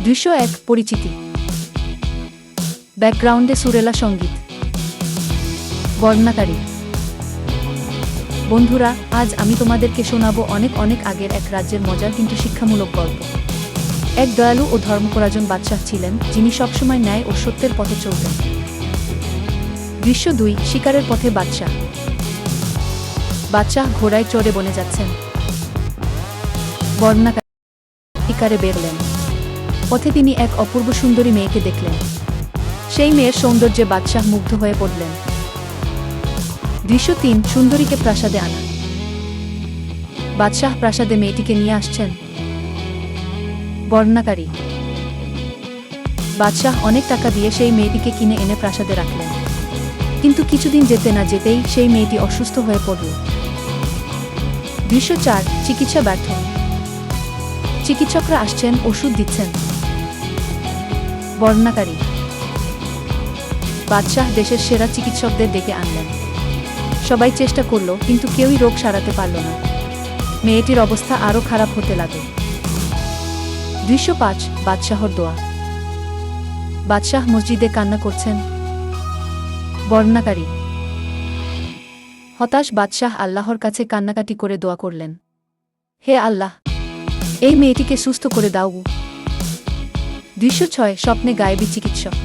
দৃশ্য ১ পরিচিতি। ব্যাকগ্রাউন্ডে সুরেলা সঙ্গীত। বর্ণনাকারী। বন্ধুরা, আজ আমি তোমাদেরকে শোনাবো অনেক অনেক আগের এক রাজ্যের মজার কিন্তু শিক্ষামূলক গল্প। এক দয়ালু ও ধর্মপরায়ণ বাদশাহ ছিলেন, যিনি সবসময় ন্যায় ও সত্যের পথে চলতেন। দৃশ্য ২ শিকারের পথে বাদশাহ। বাদশাহ ঘোড়ায় চড়ে বনে যাচ্ছেন। বর্ণনাকারী। শিকারে বেরলেন। পথে তিনি এক অপূর্ব সুন্দরী মেয়েকে দেখলেন। সেই মেয়ের সৌন্দর্যে বাদশাহ মুগ্ধ হয়ে পড়লেন। দৃশ্য ৩ সুন্দরীকে প্রাসাদে আনা। বাদশাহ প্রাসাদে মেয়েটিকে নিয়ে আসছেন। বর্ণনাকারী। বাদশাহ অনেক টাকা দিয়ে সেই মেয়েটিকে কিনে এনে প্রাসাদে রাখলেন। কিন্তু কিছুদিন যেতে না যেতেই সেই মেয়েটি অসুস্থ হয়ে পড়ল। দৃশ্য ৪ চিকিৎসা ব্যর্থ। চিকিৎসকরা আসছেন, ওষুধ দিচ্ছেন। বর্ণনাকারী। বাদশাহ দেশের সেরা চিকিৎসকদের ডেকে আনলেন। সবাই চেষ্টা করল, কিন্তু কেউই রোগ সারাতে পারল না। মেয়েটির অবস্থা আরও খারাপ হতে লাগল। দৃশ্য ৫ বাদশাহর দোয়া। বাদশাহ মসজিদে কান্না করছেন। বর্ণনাকারী। হতাশ বাদশাহ আল্লাহর কাছে কান্নাকাটি করে দোয়া করলেন, হে আল্লাহ, এই মেয়েটিকে সুস্থ করে দাও। দৃশ্য ৬ স্বপ্নে গায়েবী চিকিৎসক।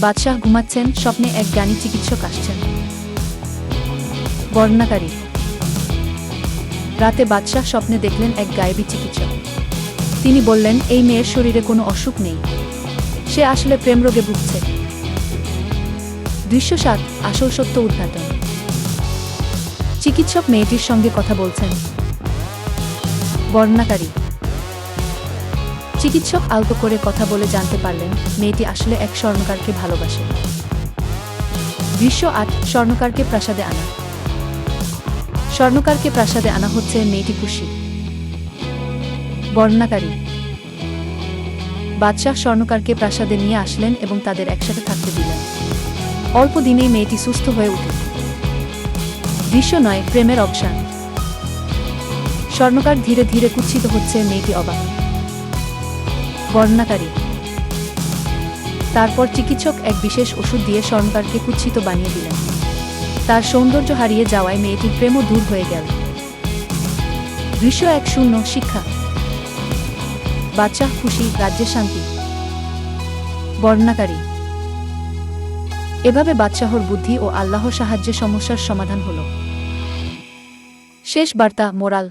বাদশাহ ঘুমাচ্ছেন, স্বপ্নে এক জ্ঞানী চিকিৎসক আসছেন। বর্ণনাকারী। রাতে বাদশাহ স্বপ্নে দেখলেন এক গায়েবী চিকিৎসক। তিনি বললেন, এই মেয়ের শরীরে কোনো অসুখ নেই, সে আসলে প্রেমরোগে ভুগছে। দৃশ্য ৭ আসল সত্য উদ্ঘাটন। চিকিৎসক মেয়েটির সঙ্গে কথা বলছেন। বর্ণনাকারী। চিকিৎসক আলতো করে কথা বলে জানতে পারলেন, মেয়েটি আসলে এক স্বর্ণকারকে ভালোবাসে। দৃশ্য ৮ স্বর্ণকারকে প্রাসাদে আনা। স্বর্ণকারকে প্রাসাদে আনা হচ্ছে, মেয়েটি খুশি। বর্ণনাকারী। বাদশাহ স্বর্ণকারকে প্রাসাদে নিয়ে আসলেন এবং তাদের একসাথে থাকতে দিলেন। অল্প দিনেই মেয়েটি সুস্থ হয়ে উঠল। দৃশ্য ৯ প্রেমের অবসান। স্বর্ণকার ধীরে ধীরে কুৎসিত হচ্ছে, মেয়েটি অবাক। বর্ণনাকারী। তারপর চিকিৎসক এক বিশেষ ওষুধ দিয়ে স্বর্ণকারকে কুৎসিত বানিয়ে দিলেন। তার সৌন্দর্য হারিয়ে যাওয়ায় মেয়েটির প্রেমও দূর হয়ে গেল। দৃশ্য ১ শিক্ষা। বাদশাহ খুশি, রাজ্যে শান্তি। বর্ণনাকারী। এভাবে বাদশাহর বুদ্ধি ও আল্লাহর সাহায্যে সমস্যার সমাধান হল। শেষ বার্তা, মোরাল।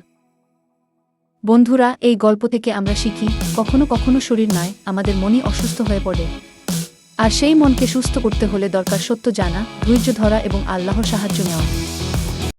বন্ধুরা, এই গল্প থেকে আমরা শিখি, কখনো কখনো শরীর নয়, আমাদের মনই অসুস্থ হয়ে পড়ে। আর সেই মনকে সুস্থ করতে হলে দরকার সত্য জানা, ধৈর্য ধরা এবং আল্লাহর সাহায্য নেওয়া।